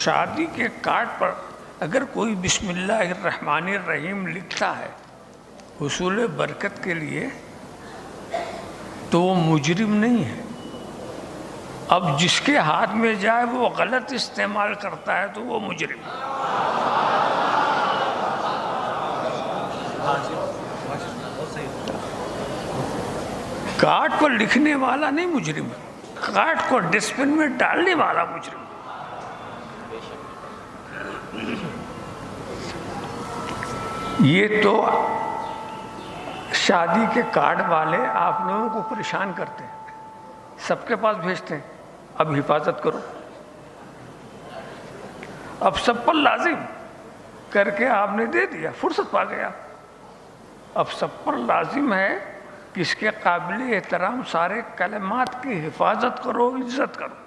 शादी के कार्ड पर अगर कोई बिस्मिल्लाहिर्रहमानिर्रहीम लिखता है हुसूल बरकत के लिए तो वो मुजरिम नहीं है। अब जिसके हाथ में जाए वो गलत इस्तेमाल करता है तो वो मुजरिम है। कार्ड पर लिखने वाला नहीं मुजरिम है, कार्ड को डस्टबिन में डालने वाला मुजरिम है। ये तो शादी के कार्ड वाले आप लोगों को परेशान करते हैं, सबके पास भेजते हैं, अब हिफाजत करो। अब सब पर लाजिम करके आपने दे दिया, फुर्सत पा गया। अब सब पर लाजिम है कि इसके काबिल एहतराम सारे कलमात की हिफाजत करो, इज्जत करो।